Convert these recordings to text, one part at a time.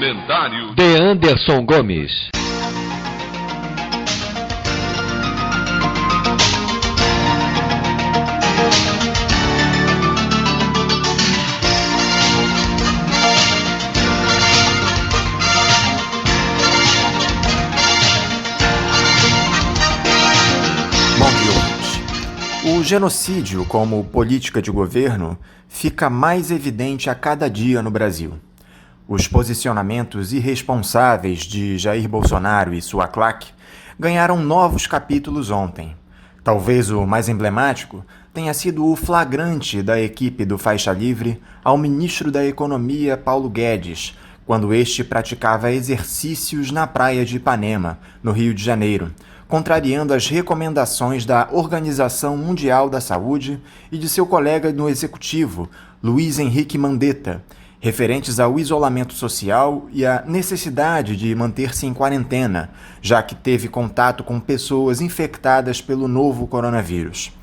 Comentário de Anderson Gomes. O genocídio como política de governo fica mais evidente a cada dia no Brasil. Os posicionamentos irresponsáveis de Jair Bolsonaro e sua claque ganharam novos capítulos ontem. Talvez o mais emblemático tenha sido o flagrante da equipe do Faixa Livre ao ministro da Economia, Paulo Guedes, quando este praticava exercícios na praia de Ipanema, no Rio de Janeiro, contrariando as recomendações da Organização Mundial da Saúde e de seu colega no Executivo, Luiz Henrique Mandetta, referentes ao isolamento social e à necessidade de manter-se em quarentena, já que teve contato com pessoas infectadas pelo novo coronavírus.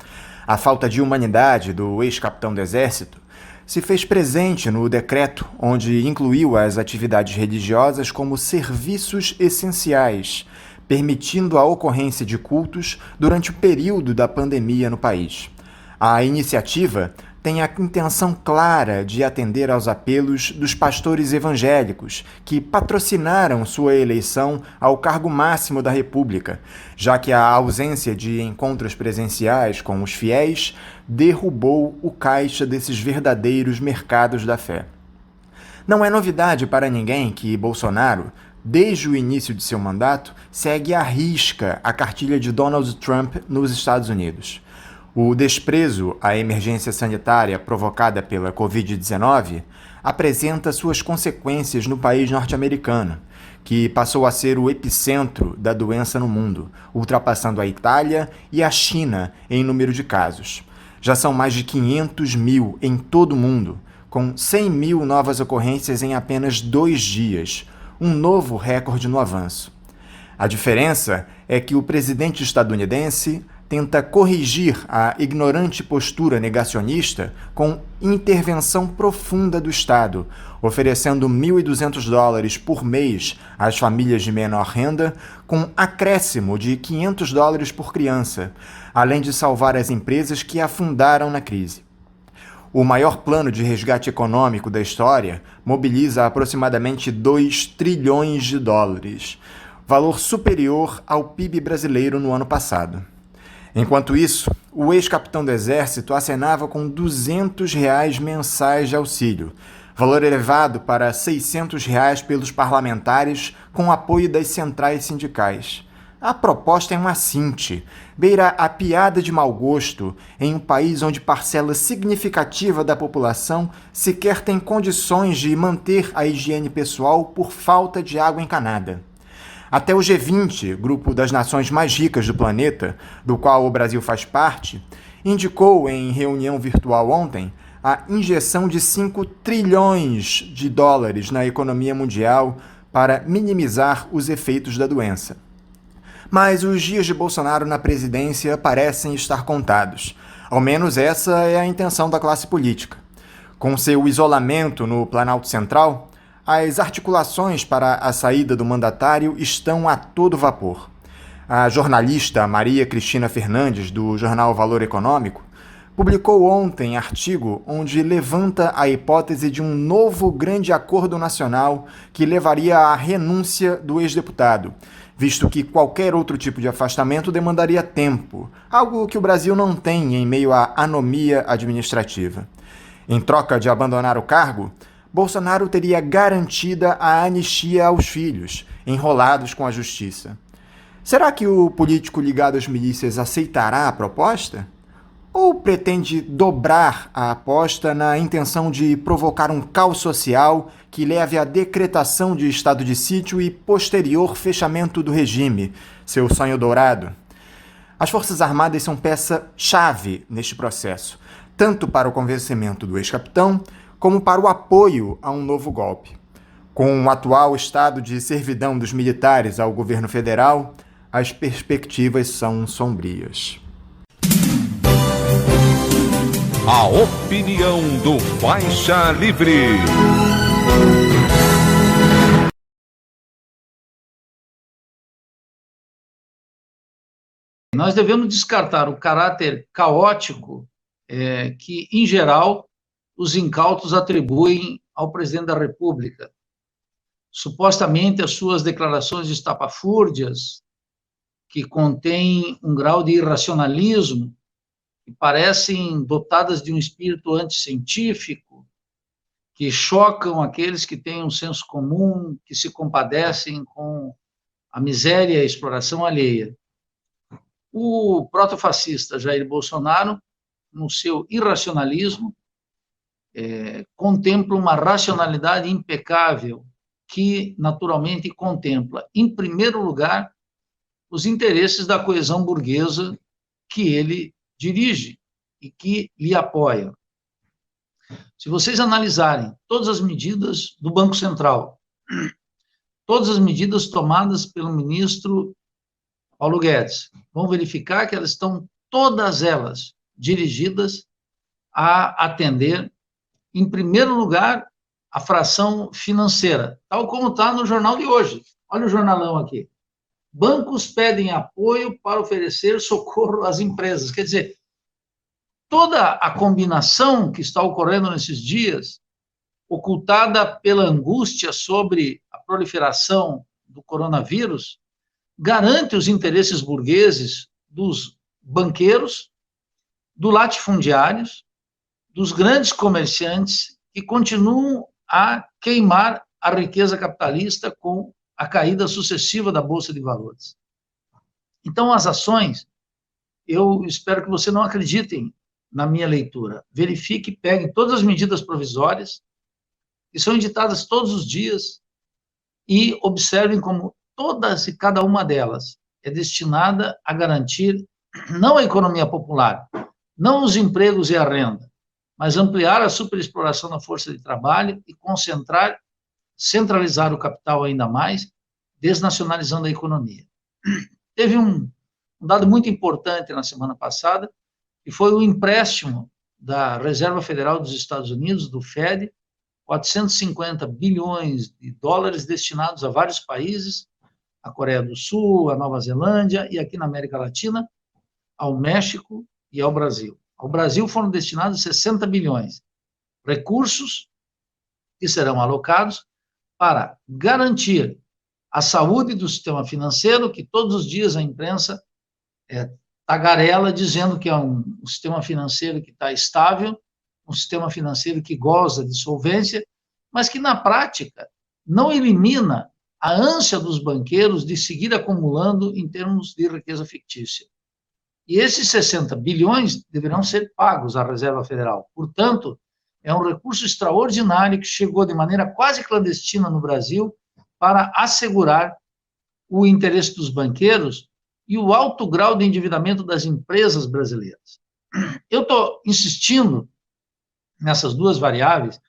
A falta de humanidade do ex-capitão do Exército se fez presente no decreto, onde incluiu as atividades religiosas como serviços essenciais, permitindo a ocorrência de cultos durante o período da pandemia no país. A iniciativa tem a intenção clara de atender aos apelos dos pastores evangélicos que patrocinaram sua eleição ao cargo máximo da República, já que a ausência de encontros presenciais com os fiéis derrubou o caixa desses verdadeiros mercados da fé. Não é novidade para ninguém que Bolsonaro, desde o início de seu mandato, segue à risca a cartilha de Donald Trump nos Estados Unidos. O desprezo à emergência sanitária provocada pela Covid-19 apresenta suas consequências no país norte-americano, que passou a ser o epicentro da doença no mundo, ultrapassando a Itália e a China em número de casos. Já são mais de 500 mil em todo o mundo, com 100 mil novas ocorrências em apenas 2 dias, um novo recorde no avanço. A diferença é que o presidente estadunidense tenta corrigir a ignorante postura negacionista com intervenção profunda do Estado, oferecendo $1.200 por mês às famílias de menor renda, com acréscimo de $500 por criança, além de salvar as empresas que afundaram na crise. O maior plano de resgate econômico da história mobiliza aproximadamente $2 trilhões, valor superior ao PIB brasileiro no ano passado. Enquanto isso, o ex-capitão do Exército acenava com R$200 mensais de auxílio, valor elevado para R$600 pelos parlamentares com apoio das centrais sindicais. A proposta é um assinte, beira a piada de mau gosto em um país onde parcela significativa da população sequer tem condições de manter a higiene pessoal por falta de água encanada. Até o G20, grupo das nações mais ricas do planeta, do qual o Brasil faz parte, indicou em reunião virtual ontem a injeção de $5 trilhões na economia mundial para minimizar os efeitos da doença. Mas os dias de Bolsonaro na presidência parecem estar contados. Ao menos essa é a intenção da classe política. Com seu isolamento no Planalto Central, as articulações para a saída do mandatário estão a todo vapor. A jornalista Maria Cristina Fernandes, do jornal Valor Econômico, publicou ontem artigo onde levanta a hipótese de um novo grande acordo nacional que levaria à renúncia do ex-deputado, visto que qualquer outro tipo de afastamento demandaria tempo, algo que o Brasil não tem em meio à anomia administrativa. Em troca de abandonar o cargo, Bolsonaro teria garantida a anistia aos filhos, enrolados com a justiça. Será que o político ligado às milícias aceitará a proposta? Ou pretende dobrar a aposta na intenção de provocar um caos social que leve à decretação de estado de sítio e posterior fechamento do regime, seu sonho dourado? As Forças Armadas são peça-chave neste processo, tanto para o convencimento do ex-capitão, como para o apoio a um novo golpe. Com o atual estado de servidão dos militares ao governo federal, as perspectivas são sombrias. A opinião do Faixa Livre. nós devemos descartar o caráter caótico que, em geral, os incautos atribuem ao presidente da República. Supostamente, as suas declarações estapafúrdias, que contêm um grau de irracionalismo, que parecem dotadas de um espírito anticientífico, que chocam aqueles que têm um senso comum, que se compadecem com a miséria e a exploração alheia. O protofascista Jair Bolsonaro, no seu irracionalismo, contempla uma racionalidade impecável, que naturalmente contempla, em primeiro lugar, os interesses da coesão burguesa que ele dirige e que lhe apoia. Se vocês analisarem todas as medidas do Banco Central, todas as medidas tomadas pelo ministro Paulo Guedes, vão verificar que elas estão, todas elas, dirigidas a atender, em primeiro lugar, a fração financeira, tal como está no jornal de hoje. Olha o jornalão aqui. Bancos pedem apoio para oferecer socorro às empresas. Quer dizer, toda a combinação que está ocorrendo nesses dias, ocultada pela angústia sobre a proliferação do coronavírus, garante os interesses burgueses dos banqueiros, dos latifundiários, dos grandes comerciantes que continuam a queimar a riqueza capitalista com a caída sucessiva da Bolsa de Valores. Então, as ações, eu espero que você não acreditem na minha leitura. Verifique, pegue todas as medidas provisórias, que são editadas todos os dias, e observem como todas e cada uma delas é destinada a garantir não a economia popular, não os empregos e a renda, mas ampliar a superexploração da força de trabalho e centralizar o capital ainda mais, desnacionalizando a economia. Teve um dado muito importante na semana passada, que foi o empréstimo da Reserva Federal dos Estados Unidos, do Fed, 450 bilhões de dólares destinados a vários países, a Coreia do Sul, a Nova Zelândia e aqui na América Latina, ao México e ao Brasil. Ao Brasil foram destinados 60 bilhões, recursos que serão alocados para garantir a saúde do sistema financeiro, que todos os dias a imprensa tagarela dizendo que é um sistema financeiro que está estável, um sistema financeiro que goza de solvência, mas que na prática não elimina a ânsia dos banqueiros de seguir acumulando em termos de riqueza fictícia. E esses 60 bilhões deverão ser pagos à Reserva Federal. Portanto, é um recurso extraordinário que chegou de maneira quase clandestina no Brasil para assegurar o interesse dos banqueiros e o alto grau de endividamento das empresas brasileiras. Eu estou insistindo nessas duas variáveis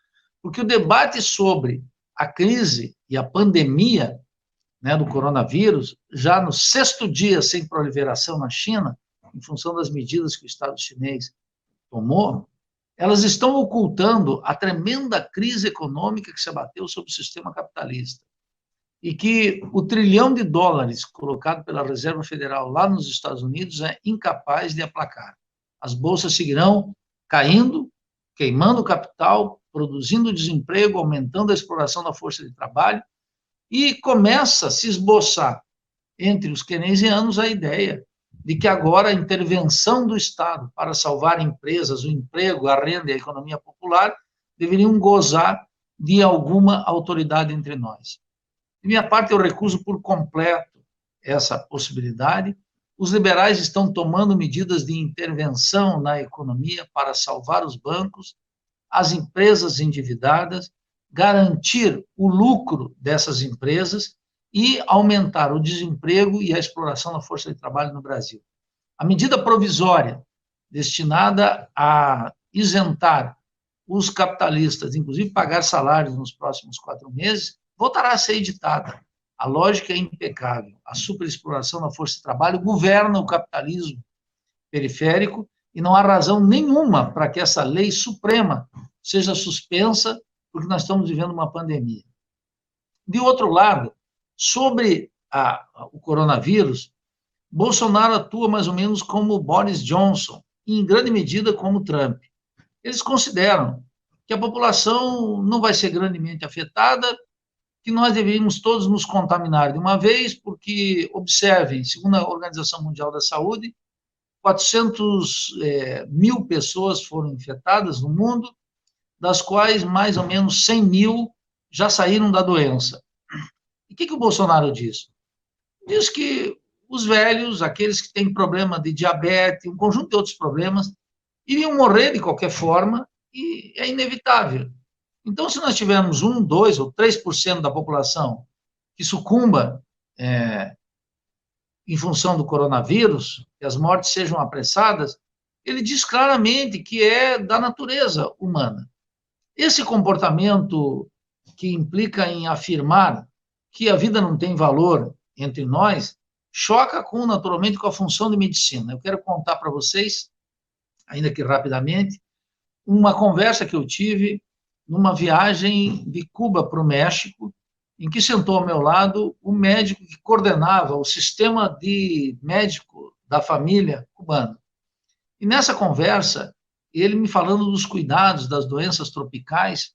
porque o debate sobre a crise e a pandemia, né, do coronavírus, já no 6º dia sem proliferação na China, em função das medidas que o Estado chinês tomou, elas estão ocultando a tremenda crise econômica que se abateu sobre o sistema capitalista e que o trilhão de dólares colocado pela Reserva Federal lá nos Estados Unidos é incapaz de aplacar. As bolsas seguirão caindo, queimando capital, produzindo desemprego, aumentando a exploração da força de trabalho, e começa a se esboçar entre os keynesianos a ideia de que agora a intervenção do Estado para salvar empresas, o emprego, a renda e a economia popular deveriam gozar de alguma autoridade entre nós. De minha parte, eu recuso por completo essa possibilidade. Os liberais estão tomando medidas de intervenção na economia para salvar os bancos, as empresas endividadas, garantir o lucro dessas empresas e aumentar o desemprego e a exploração da força de trabalho no Brasil. A medida provisória destinada a isentar os capitalistas, inclusive pagar salários nos próximos 4 meses, voltará a ser editada. A lógica é impecável. A superexploração da força de trabalho governa o capitalismo periférico e não há razão nenhuma para que essa lei suprema seja suspensa, porque nós estamos vivendo uma pandemia. De outro lado, sobre o coronavírus, Bolsonaro atua mais ou menos como Boris Johnson, e em grande medida como Trump. Eles consideram que a população não vai ser grandemente afetada, que nós deveríamos todos nos contaminar de uma vez, porque, observem, segundo a Organização Mundial da Saúde, 400 mil pessoas foram infectadas no mundo, das quais mais ou menos 100 mil já saíram da doença. E o que o Bolsonaro diz? Diz que os velhos, aqueles que têm problema de diabetes, um conjunto de outros problemas, iriam morrer de qualquer forma, e é inevitável. Então, se nós tivermos 1, 2 ou 3% da população que sucumba em função do coronavírus, que as mortes sejam apressadas, ele diz claramente que é da natureza humana. Esse comportamento que implica em afirmar que a vida não tem valor entre nós, choca naturalmente com a função de medicina. Eu quero contar para vocês, ainda que rapidamente, uma conversa que eu tive numa viagem de Cuba para o México, em que sentou ao meu lado o médico que coordenava o sistema de médico da família cubana. E nessa conversa, ele me falando dos cuidados das doenças tropicais,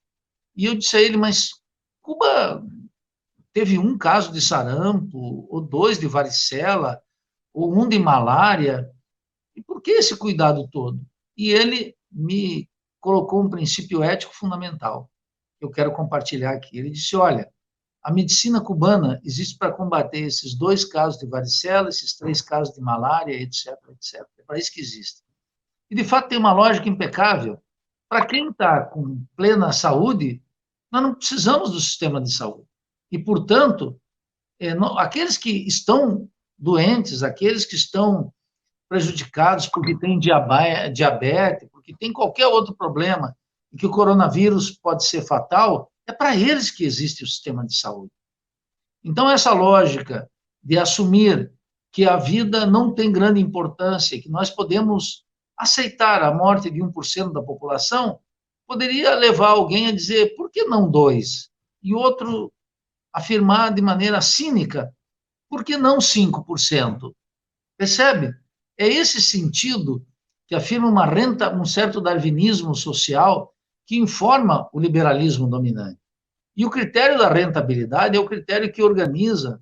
e eu disse a ele, mas Cuba teve um caso de sarampo, ou 2 de varicela, ou 1 de malária, e por que esse cuidado todo? E ele me colocou um princípio ético fundamental, que eu quero compartilhar aqui. Ele disse, olha, a medicina cubana existe para combater esses 2 casos de varicela, esses 3 casos de malária, etc, etc. É para isso que existe. E, de fato, tem uma lógica impecável. Para quem está com plena saúde, nós não precisamos do sistema de saúde. E, portanto, aqueles que estão doentes, aqueles que estão prejudicados porque têm diabetes, porque têm qualquer outro problema, e que o coronavírus pode ser fatal, é para eles que existe o sistema de saúde. Então, essa lógica de assumir que a vida não tem grande importância, que nós podemos aceitar a morte de 1% da população, poderia levar alguém a dizer, por que não 2%? E outro afirmar de maneira cínica, por que não 5%? Percebe? É esse sentido que afirma um certo darwinismo social que informa o liberalismo dominante. E o critério da rentabilidade é o critério que organiza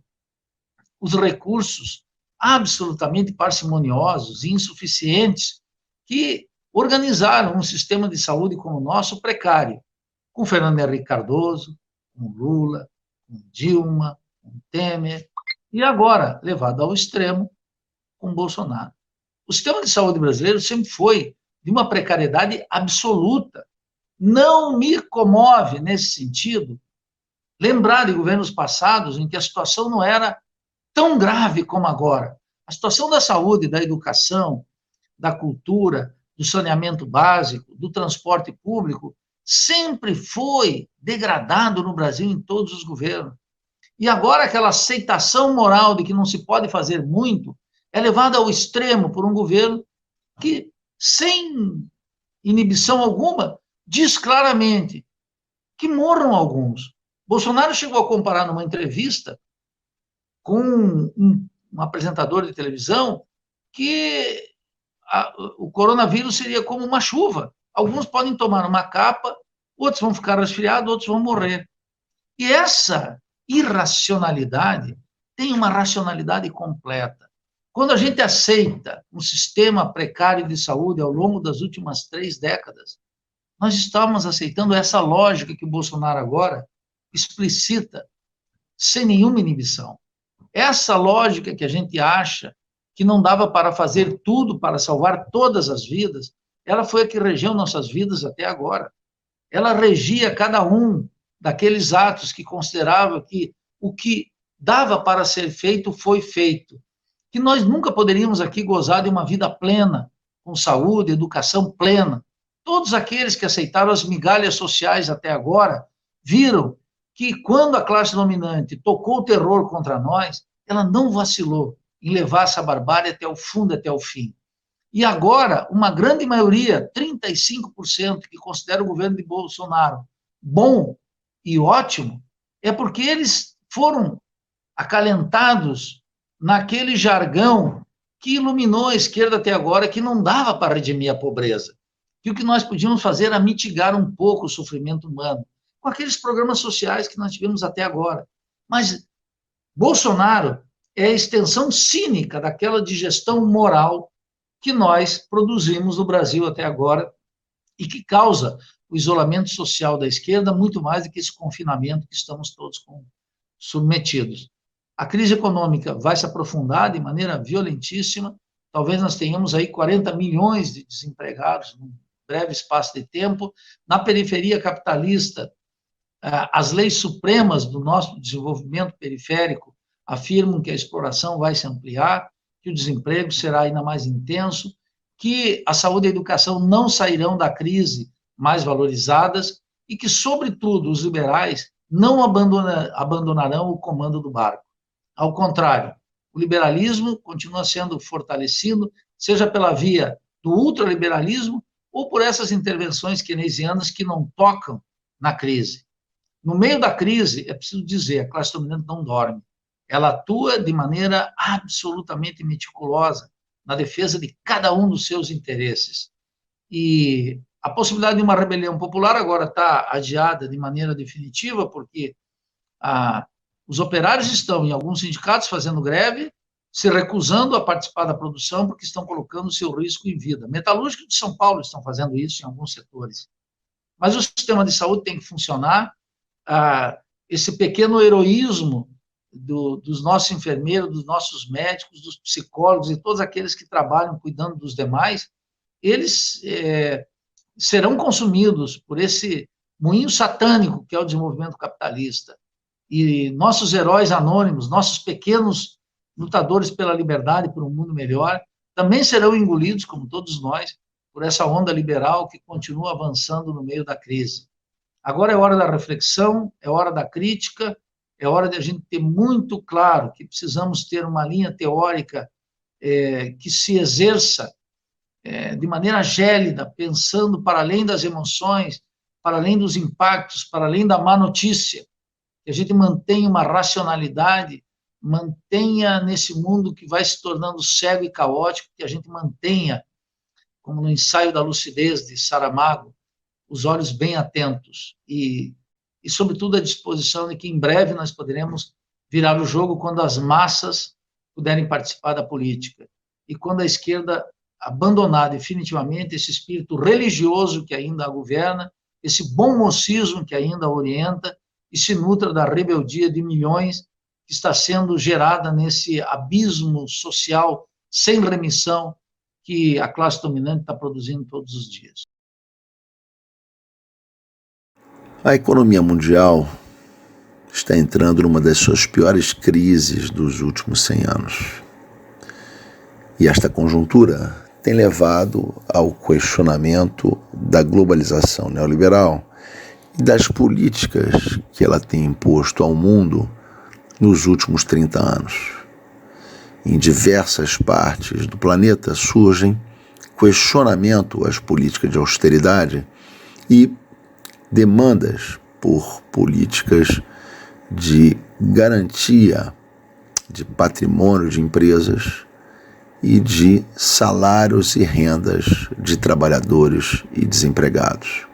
os recursos absolutamente parcimoniosos e insuficientes que organizaram um sistema de saúde como o nosso precário, com Fernando Henrique Cardoso, com Lula, com Dilma, com Temer, e agora levado ao extremo com Bolsonaro. O sistema de saúde brasileiro sempre foi de uma precariedade absoluta. Não me comove, nesse sentido, lembrar de governos passados em que a situação não era tão grave como agora. A situação da saúde, da educação, da cultura, do saneamento básico, do transporte público, sempre foi degradado no Brasil em todos os governos. E agora aquela aceitação moral de que não se pode fazer muito é levada ao extremo por um governo que, sem inibição alguma, diz claramente que morram alguns. Bolsonaro chegou a comparar numa entrevista com um apresentador de televisão que o coronavírus seria como uma chuva. Alguns podem tomar uma capa, outros vão ficar resfriados, outros vão morrer. E essa irracionalidade tem uma racionalidade completa. Quando a gente aceita um sistema precário de saúde ao longo das últimas 3 décadas, nós estamos aceitando essa lógica que o Bolsonaro agora explicita, sem nenhuma inibição. Essa lógica que a gente acha que não dava para fazer tudo para salvar todas as vidas, ela foi a que regeu nossas vidas até agora. Ela regia cada um daqueles atos que considerava que o que dava para ser feito foi feito. Que nós nunca poderíamos aqui gozar de uma vida plena, com saúde, educação plena. Todos aqueles que aceitaram as migalhas sociais até agora viram que quando a classe dominante tocou o terror contra nós, ela não vacilou em levar essa barbárie até o fundo, até o fim. E agora, uma grande maioria, 35%, que considera o governo de Bolsonaro bom e ótimo, é porque eles foram acalentados naquele jargão que iluminou a esquerda até agora, que não dava para redimir a pobreza. Que o que nós podíamos fazer era mitigar um pouco o sofrimento humano, com aqueles programas sociais que nós tivemos até agora. Mas Bolsonaro é a extensão cínica daquela digestão moral que nós produzimos no Brasil até agora e que causa o isolamento social da esquerda muito mais do que esse confinamento que estamos todos submetidos. A crise econômica vai se aprofundar de maneira violentíssima, talvez nós tenhamos aí 40 milhões de desempregados num breve espaço de tempo. Na periferia capitalista, as leis supremas do nosso desenvolvimento periférico afirmam que a exploração vai se ampliar, que o desemprego será ainda mais intenso, que a saúde e a educação não sairão da crise mais valorizadas e que, sobretudo, os liberais não abandonarão o comando do barco. Ao contrário, o liberalismo continua sendo fortalecido, seja pela via do ultraliberalismo ou por essas intervenções keynesianas que não tocam na crise. No meio da crise, é preciso dizer, a classe dominante não dorme. Ela atua de maneira absolutamente meticulosa na defesa de cada um dos seus interesses. E a possibilidade de uma rebelião popular agora está adiada de maneira definitiva, porque os operários estão, em alguns sindicatos, fazendo greve, se recusando a participar da produção, porque estão colocando seu risco em vida. Metalúrgicos de São Paulo estão fazendo isso em alguns setores. Mas o sistema de saúde tem que funcionar. Esse pequeno heroísmo dos nossos enfermeiros, dos nossos médicos, dos psicólogos e todos aqueles que trabalham cuidando dos demais, eles serão consumidos por esse moinho satânico que é o desenvolvimento capitalista. E nossos heróis anônimos, nossos pequenos lutadores pela liberdade, por um mundo melhor, também serão engolidos, como todos nós, por essa onda liberal que continua avançando no meio da crise. Agora é hora da reflexão, é hora da crítica, é hora de a gente ter muito claro que precisamos ter uma linha teórica que se exerça de maneira gélida, pensando para além das emoções, para além dos impactos, para além da má notícia, que a gente mantenha uma racionalidade, mantenha nesse mundo que vai se tornando cego e caótico, que a gente mantenha, como no ensaio da lucidez de Saramago, os olhos bem atentos e sobretudo, a disposição de que em breve nós poderemos virar o jogo quando as massas puderem participar da política e quando a esquerda abandonar definitivamente esse espírito religioso que ainda a governa, esse bom mocismo que ainda a orienta e se nutra da rebeldia de milhões que está sendo gerada nesse abismo social sem remissão que a classe dominante está produzindo todos os dias. A economia mundial está entrando numa das suas piores crises dos últimos 100 anos. E esta conjuntura tem levado ao questionamento da globalização neoliberal e das políticas que ela tem imposto ao mundo nos últimos 30 anos. Em diversas partes do planeta surgem questionamentos às políticas de austeridade e demandas por políticas de garantia de patrimônio de empresas e de salários e rendas de trabalhadores e desempregados.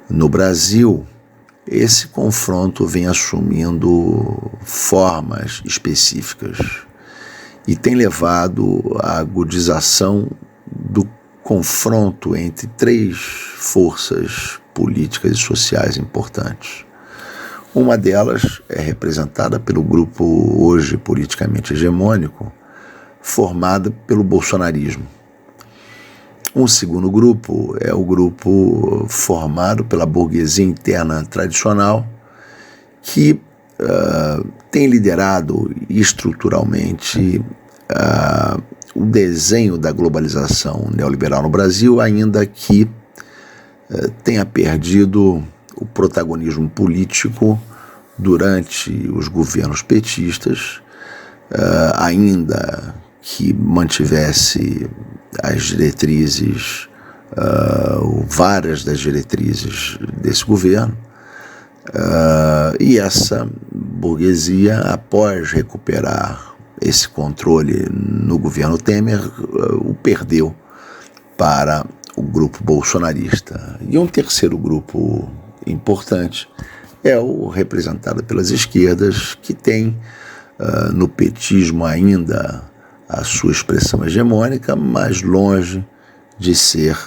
No Brasil, esse confronto vem assumindo formas específicas e tem levado à agudização do confronto entre três forças políticas e sociais importantes. Uma delas é representada pelo grupo hoje politicamente hegemônico, formado pelo bolsonarismo. Um segundo grupo é o grupo formado pela burguesia interna tradicional, que tem liderado estruturalmente o desenho da globalização neoliberal no Brasil, ainda que tenha perdido o protagonismo político durante os governos petistas, ainda que mantivesse as diretrizes, várias das diretrizes desse governo, e essa burguesia, após recuperar esse controle no governo Temer, o perdeu para o grupo bolsonarista. E um terceiro grupo importante é o representado pelas esquerdas, que tem no petismo ainda a sua expressão hegemônica, mas longe de ser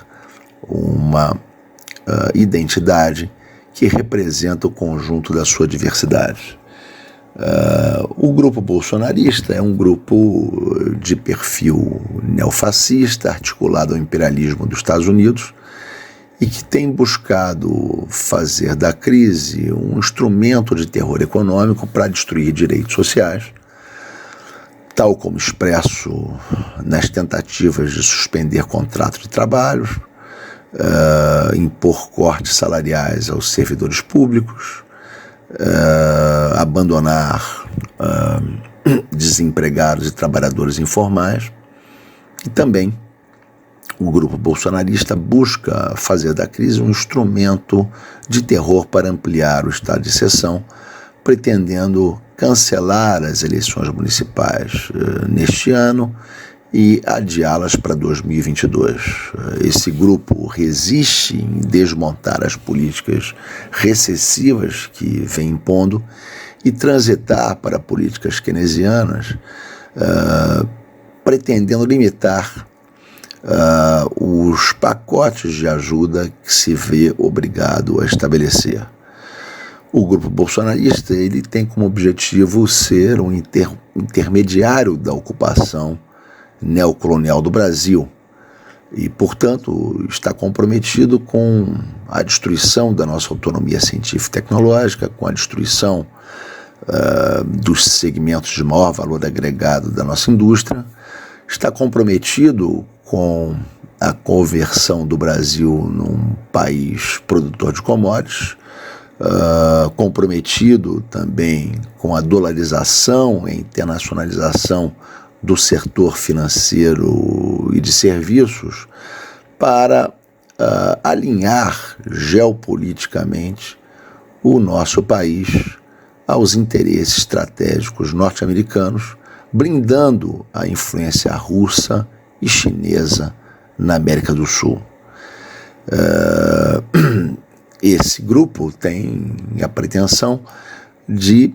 uma identidade que representa o conjunto da sua diversidade. O grupo bolsonarista é um grupo de perfil neofascista, articulado ao imperialismo dos Estados Unidos, e que tem buscado fazer da crise um instrumento de terror econômico para destruir direitos sociais, tal como expresso nas tentativas de suspender contratos de trabalho, impor cortes salariais aos servidores públicos, abandonar desempregados e trabalhadores informais. E também o grupo bolsonarista busca fazer da crise um instrumento de terror para ampliar o estado de exceção, pretendendo cancelar as eleições municipais neste ano e adiá-las para 2022. Esse grupo resiste em desmontar as políticas recessivas que vem impondo e transitar para políticas keynesianas, pretendendo limitar os pacotes de ajuda que se vê obrigado a estabelecer. O grupo bolsonarista ele tem como objetivo ser um intermediário da ocupação neocolonial do Brasil e, portanto, está comprometido com a destruição da nossa autonomia científica e tecnológica, com a destruição dos segmentos de maior valor agregado da nossa indústria, está comprometido com a conversão do Brasil num país produtor de commodities, comprometido também com a dolarização e internacionalização do setor financeiro e de serviços, para alinhar geopoliticamente o nosso país aos interesses estratégicos norte-americanos, blindando a influência russa e chinesa na América do Sul. Esse grupo tem a pretensão de,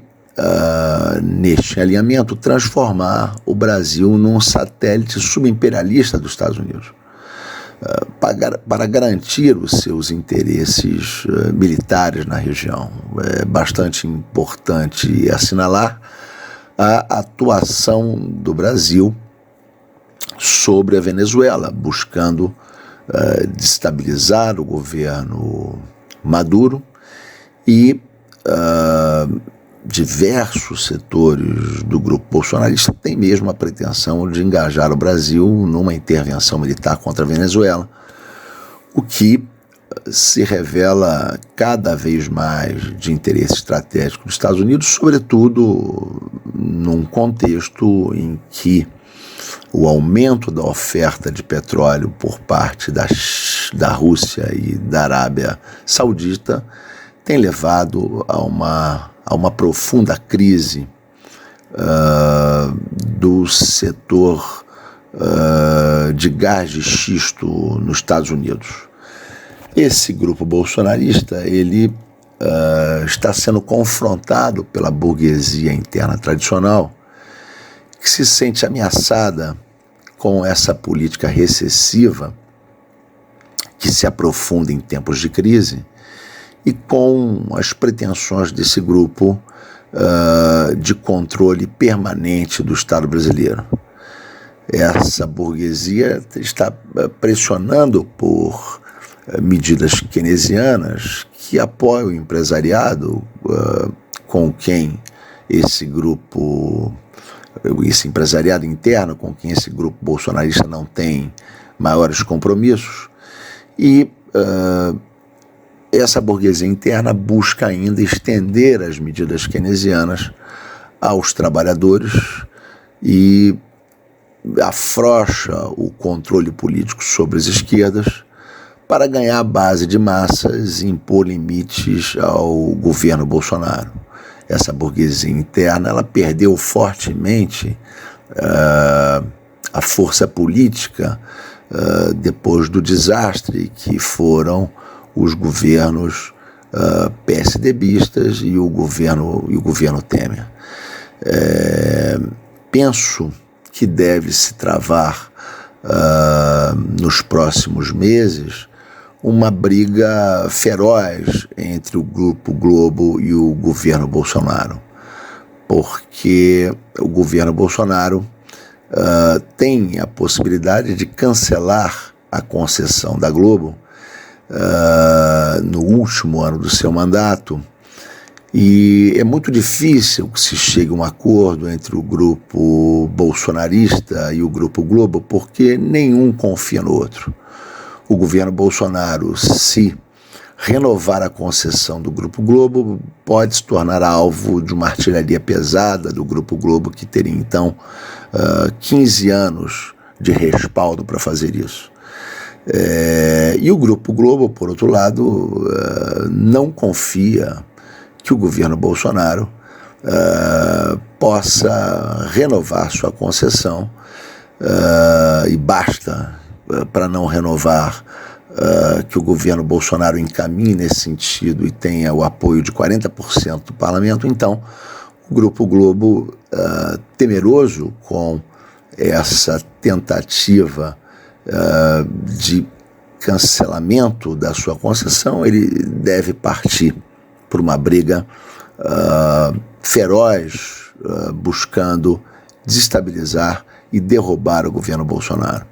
neste alinhamento, transformar o Brasil num satélite subimperialista dos Estados Unidos, para garantir os seus interesses militares na região. É bastante importante assinalar a atuação do Brasil sobre a Venezuela, buscando destabilizar o governo Maduro, e diversos setores do grupo bolsonarista têm mesmo a pretensão de engajar o Brasil numa intervenção militar contra a Venezuela, o que se revela cada vez mais de interesse estratégico dos Estados Unidos, sobretudo num contexto em que o aumento da oferta de petróleo por parte da Rússia e da Arábia Saudita tem levado a uma profunda crise do setor de gás de xisto nos Estados Unidos. Esse grupo bolsonarista ele está sendo confrontado pela burguesia interna tradicional, que se sente ameaçada com essa política recessiva que se aprofunda em tempos de crise e com as pretensões desse grupo de controle permanente do Estado brasileiro. Essa burguesia está pressionando por medidas keynesianas que apoiam o empresariado, com quem esse empresariado interno, com quem esse grupo bolsonarista não tem maiores compromissos, e essa burguesia interna busca ainda estender as medidas keynesianas aos trabalhadores e afrouxa o controle político sobre as esquerdas para ganhar base de massas e impor limites ao governo Bolsonaro. essa burguesia interna, ela perdeu fortemente a força política depois do desastre que foram os governos PSDBistas e o governo Temer. Penso que deve se travar nos próximos meses uma briga feroz entre o Grupo Globo e o governo Bolsonaro, porque o governo Bolsonaro tem a possibilidade de cancelar a concessão da Globo no último ano do seu mandato, e é muito difícil que se chegue a um acordo entre o grupo bolsonarista e o Grupo Globo, porque nenhum confia no outro. O governo Bolsonaro, se renovar a concessão do Grupo Globo, pode se tornar alvo de uma artilharia pesada do Grupo Globo, que teria então 15 anos de respaldo para fazer isso. E o Grupo Globo, por outro lado, não confia que o governo Bolsonaro possa renovar sua concessão, e basta, para não renovar, que o governo Bolsonaro encaminhe nesse sentido e tenha o apoio de 40% do parlamento. Então, o Grupo Globo, temeroso com essa tentativa de cancelamento da sua concessão, ele deve partir por uma briga feroz, buscando desestabilizar e derrubar o governo Bolsonaro.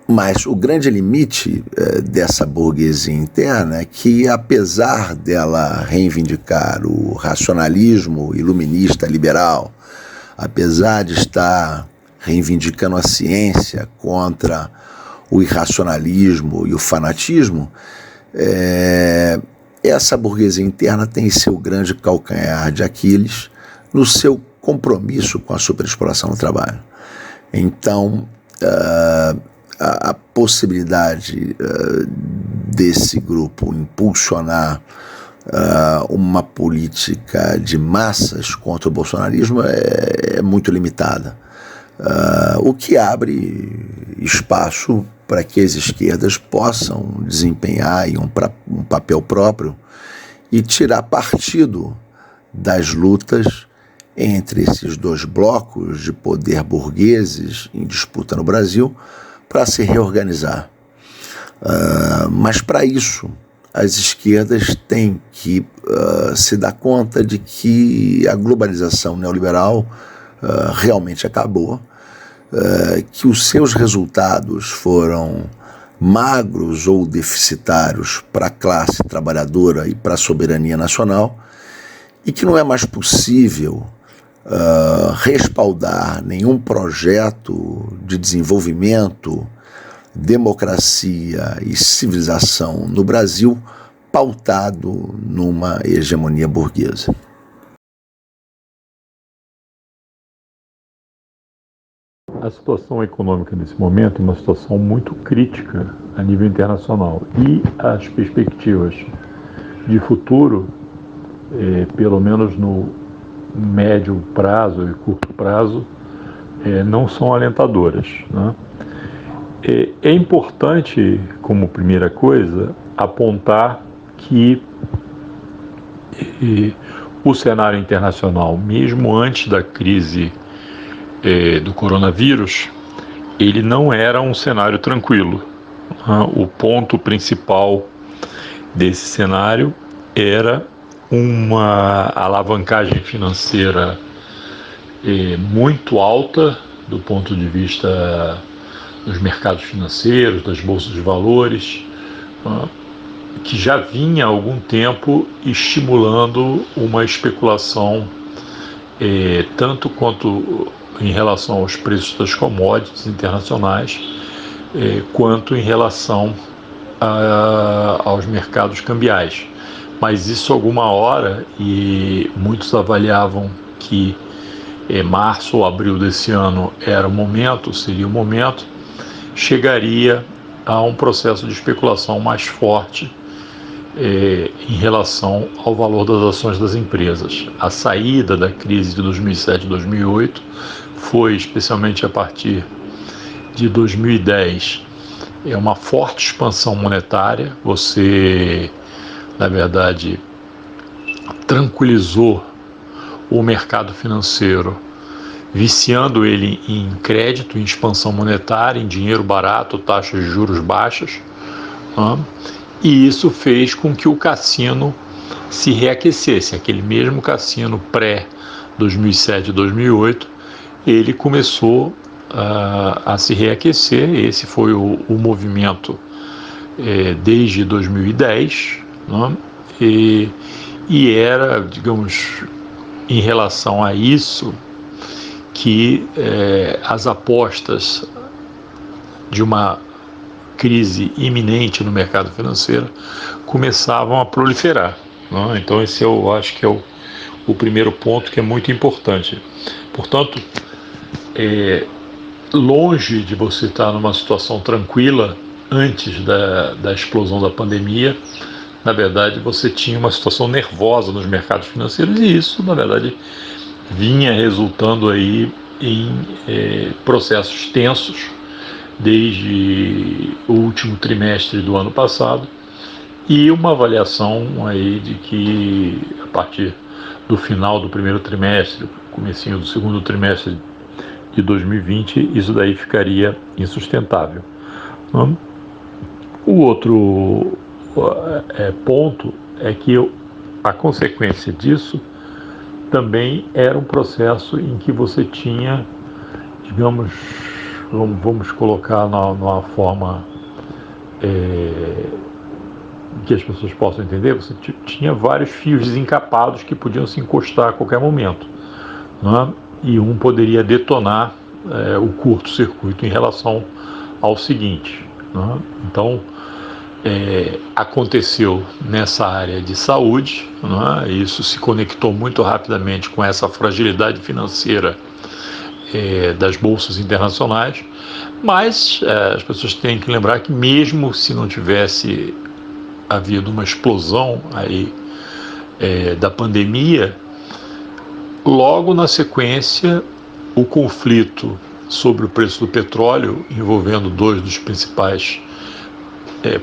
Mas o grande limite dessa burguesia interna é que, apesar dela reivindicar o racionalismo iluminista liberal, apesar de estar reivindicando a ciência contra o irracionalismo e o fanatismo, essa burguesia interna tem seu grande calcanhar de Aquiles no seu compromisso com a superexploração do trabalho. Então, a possibilidade desse grupo impulsionar uma política de massas contra o bolsonarismo é muito limitada, o que abre espaço para que as esquerdas possam desempenhar um papel próprio e tirar partido das lutas entre esses dois blocos de poder burgueses em disputa no Brasil, para se reorganizar. Mas para isso, as esquerdas têm que se dar conta de que a globalização neoliberal realmente acabou, que os seus resultados foram magros ou deficitários para a classe trabalhadora e para a soberania nacional, e que não é mais possível respaldar nenhum projeto de desenvolvimento, democracia e civilização no Brasil pautado numa hegemonia burguesa. A situação econômica nesse momento é uma situação muito crítica a nível internacional, e as perspectivas de futuro, pelo menos no médio prazo e curto prazo, não são alentadoras, né? É importante, como primeira coisa, apontar que o cenário internacional, mesmo antes da crise do coronavírus, ele não era um cenário tranquilo. O ponto principal desse cenário era uma alavancagem financeira muito alta do ponto de vista dos mercados financeiros, das bolsas de valores, que já vinha há algum tempo estimulando uma especulação tanto quanto em relação aos preços das commodities internacionais, quanto em relação aos mercados cambiais. Mas isso alguma hora, e muitos avaliavam que março ou abril desse ano seria o momento, chegaria a um processo de especulação mais forte em relação ao valor das ações das empresas. A saída da crise de 2007 e 2008 foi, especialmente a partir de 2010, uma forte expansão monetária. Você, na verdade, tranquilizou o mercado financeiro, viciando ele em crédito, em expansão monetária, em dinheiro barato, taxas de juros baixas, e isso fez com que o cassino se reaquecesse. Aquele mesmo cassino pré-2007 e 2008, ele começou a se reaquecer. Esse foi o movimento desde 2010, e era, digamos, em relação a isso que as apostas de uma crise iminente no mercado financeiro começavam a proliferar, não? Então esse eu acho que é o primeiro ponto, que é muito importante. Portanto, longe de você estar numa situação tranquila antes da explosão da pandemia, na verdade você tinha uma situação nervosa nos mercados financeiros, e isso, na verdade, vinha resultando aí em processos tensos desde o último trimestre do ano passado, e uma avaliação aí de que a partir do final do primeiro trimestre, comecinho do segundo trimestre de 2020, isso daí ficaria insustentável. O outro ponto é que a consequência disso também era um processo em que você tinha, digamos, vamos colocar numa forma que as pessoas possam entender, você tinha vários fios desencapados que podiam se encostar a qualquer momento, não é? E um poderia detonar o curto-circuito em relação ao seguinte, não é? Então, aconteceu nessa área de saúde, não é? Isso se conectou muito rapidamente com essa fragilidade financeira das bolsas internacionais, mas as pessoas têm que lembrar que, mesmo se não tivesse havido uma explosão aí da pandemia, logo na sequência o conflito sobre o preço do petróleo, envolvendo dois dos principais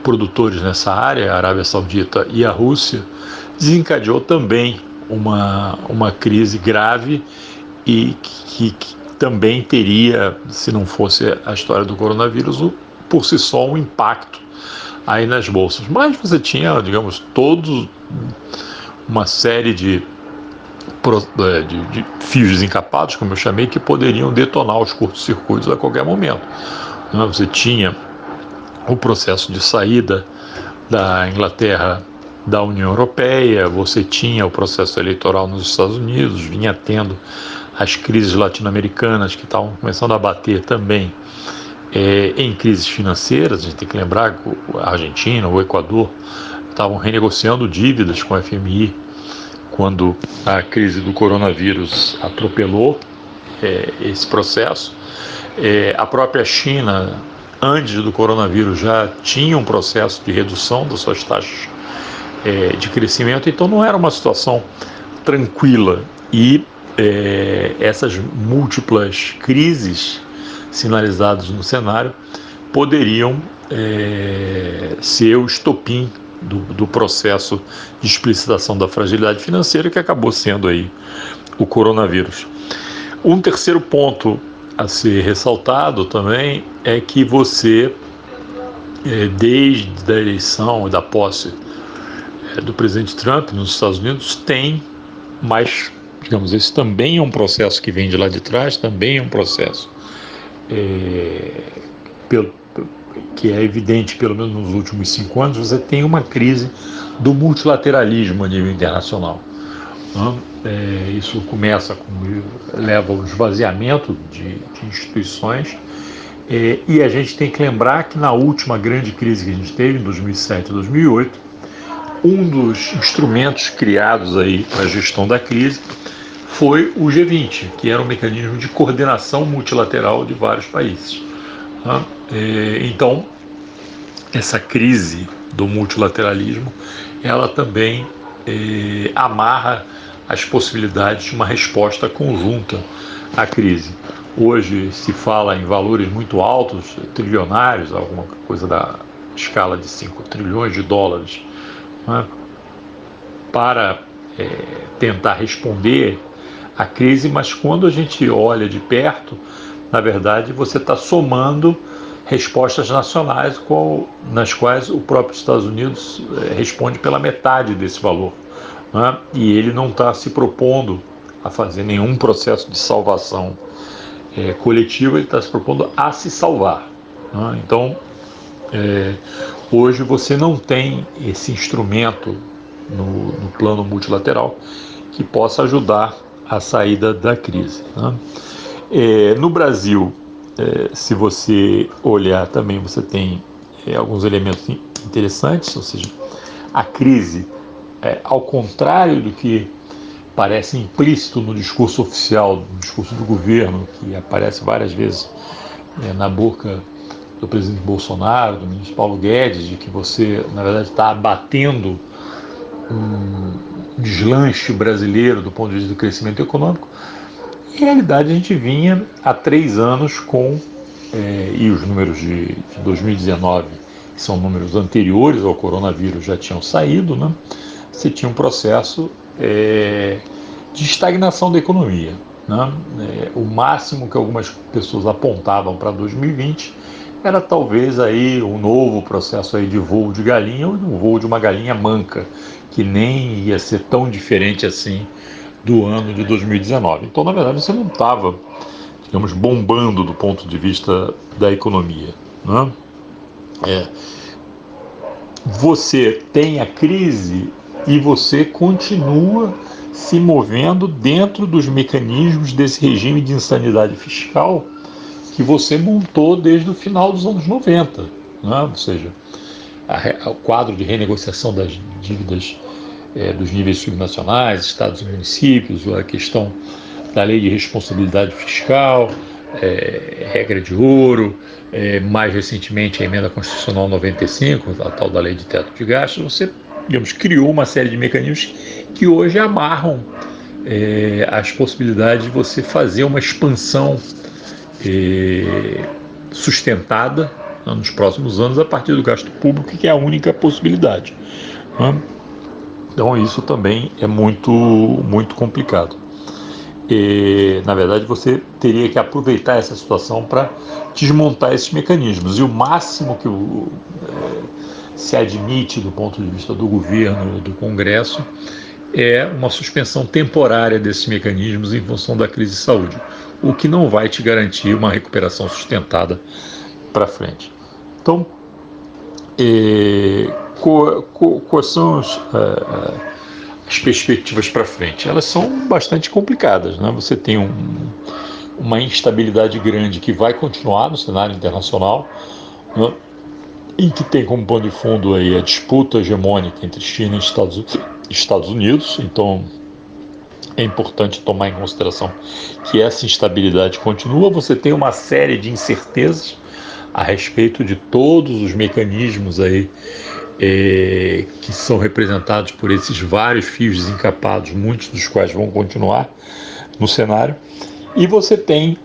produtores nessa área, a Arábia Saudita e a Rússia, desencadeou também uma crise grave, e que também teria, se não fosse a história do coronavírus, por si só um impacto aí nas bolsas. Mas você tinha, digamos, uma série de fios desencapados, como eu chamei, que poderiam detonar os curtos-circuitos a qualquer momento. Você tinha o processo de saída da Inglaterra da União Europeia, você tinha o processo eleitoral nos Estados Unidos, vinha tendo as crises latino-americanas que estavam começando a bater também em crises financeiras. A gente tem que lembrar que a Argentina, o Equador estavam renegociando dívidas com a FMI quando a crise do coronavírus atropelou esse processo. A própria China, antes do coronavírus, já tinha um processo de redução das suas taxas de crescimento, então não era uma situação tranquila, e essas múltiplas crises sinalizadas no cenário poderiam ser o estopim do processo de explicitação da fragilidade financeira, que acabou sendo aí o coronavírus. Um terceiro ponto a ser ressaltado também é que você, desde a eleição e da posse do presidente Trump nos Estados Unidos, tem mais, digamos, esse também é um processo que vem de lá de trás, também é um processo que é evidente, pelo menos nos últimos 5 anos. Você tem uma crise do multilateralismo a nível internacional. Isso leva ao esvaziamento de instituições, e a gente tem que lembrar que na última grande crise que a gente teve, em 2007 e 2008, um dos instrumentos criados aí para a gestão da crise foi o G20, que era um mecanismo de coordenação multilateral de vários países. Então, essa crise do multilateralismo, ela também amarra as possibilidades de uma resposta conjunta à crise. Hoje se fala em valores muito altos, trilionários, alguma coisa da escala de 5 trilhões de dólares, né, para tentar responder à crise, mas quando a gente olha de perto, na verdade você está somando respostas nacionais nas quais o próprio Estados Unidos responde pela metade desse valor, né? E ele não está se propondo a fazer nenhum processo de salvação coletiva, ele está se propondo a se salvar, né? Então, hoje você não tem esse instrumento no plano multilateral que possa ajudar a saída da crise, né? No Brasil, se você olhar também, você tem alguns elementos interessantes, ou seja, a crise, ao contrário do que parece implícito no discurso oficial, no discurso do governo, que aparece várias vezes na boca do presidente Bolsonaro, do ministro Paulo Guedes, de que você, na verdade, está abatendo um deslanche brasileiro do ponto de vista do crescimento econômico. Em realidade, a gente vinha há 3 anos e os números de 2019, que são números anteriores ao coronavírus, já tinham saído, né? Você tinha um processo de estagnação da economia, né? O máximo que algumas pessoas apontavam para 2020 era talvez aí um novo processo aí de voo de galinha, ou um voo de uma galinha manca, que nem ia ser tão diferente assim do ano de 2019. Então, na verdade, você não estava, digamos, bombando do ponto de vista da economia, né? Você tem a crise e você continua se movendo dentro dos mecanismos desse regime de insanidade fiscal que você montou desde o final dos anos 90, né? Ou seja, o quadro de renegociação das dívidas dos níveis subnacionais, estados e municípios, a questão da lei de responsabilidade fiscal, regra de ouro, mais recentemente a emenda constitucional 95, a tal da lei de teto de gastos. Você, digamos, criou uma série de mecanismos que hoje amarram as possibilidades de você fazer uma expansão sustentada, né, nos próximos anos a partir do gasto público, que é a única possibilidade, né? Então isso também é muito, muito complicado. Na verdade, você teria que aproveitar essa situação para desmontar esses mecanismos. E o máximo que se admite do ponto de vista do governo, do Congresso, é uma suspensão temporária desses mecanismos em função da crise de saúde, o que não vai te garantir uma recuperação sustentada para frente. Então, quais são as perspectivas para frente? Elas são bastante complicadas, né? Você tem uma instabilidade grande que vai continuar no cenário internacional, né? Em que tem como pano de fundo aí a disputa hegemônica entre China e Estados Unidos. Então é importante tomar em consideração que essa instabilidade continua. Você tem uma série de incertezas a respeito de todos os mecanismos aí que são representados por esses vários fios desencapados, muitos dos quais vão continuar no cenário. E você tem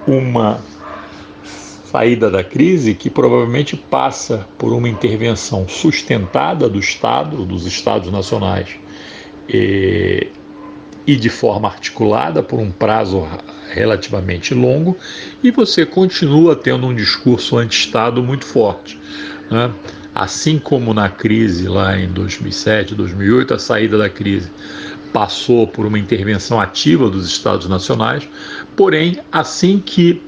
uma saída da crise que provavelmente passa por uma intervenção sustentada do Estado, dos Estados nacionais, e de forma articulada por um prazo relativamente longo, e você continua tendo um discurso anti-Estado muito forte, né? Assim como na crise lá em 2007, 2008, a saída da crise passou por uma intervenção ativa dos Estados nacionais, porém, assim que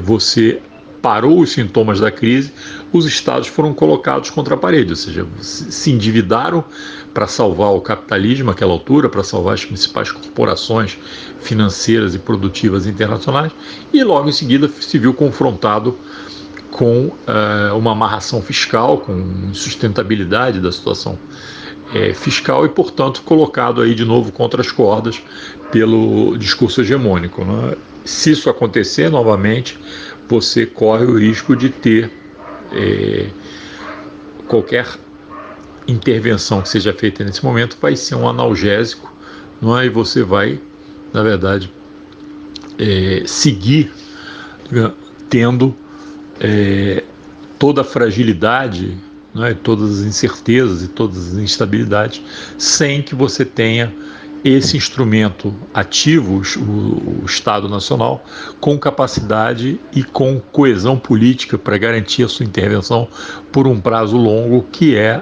você parou os sintomas da crise, os estados foram colocados contra a parede, ou seja, se endividaram para salvar o capitalismo naquela altura, para salvar as principais corporações financeiras e produtivas internacionais, e logo em seguida se viu confrontado com uma amarração fiscal, com insustentabilidade da situação fiscal e, portanto, colocado aí de novo contra as cordas pelo discurso hegemônico, né? Se isso acontecer novamente, você corre o risco de ter qualquer intervenção que seja feita nesse momento vai ser um analgésico, não é? E você vai, na verdade, seguir tendo toda a fragilidade, não é? Todas as incertezas e todas as instabilidades, sem que você tenha esse instrumento ativo, o Estado Nacional, com capacidade e com coesão política para garantir a sua intervenção por um prazo longo, que é,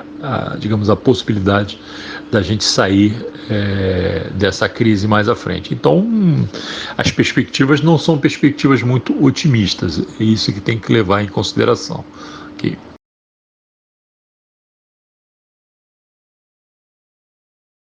digamos, a possibilidade da gente sair dessa crise mais à frente. Então, as perspectivas não são perspectivas muito otimistas, é isso que tem que levar em consideração. Okay?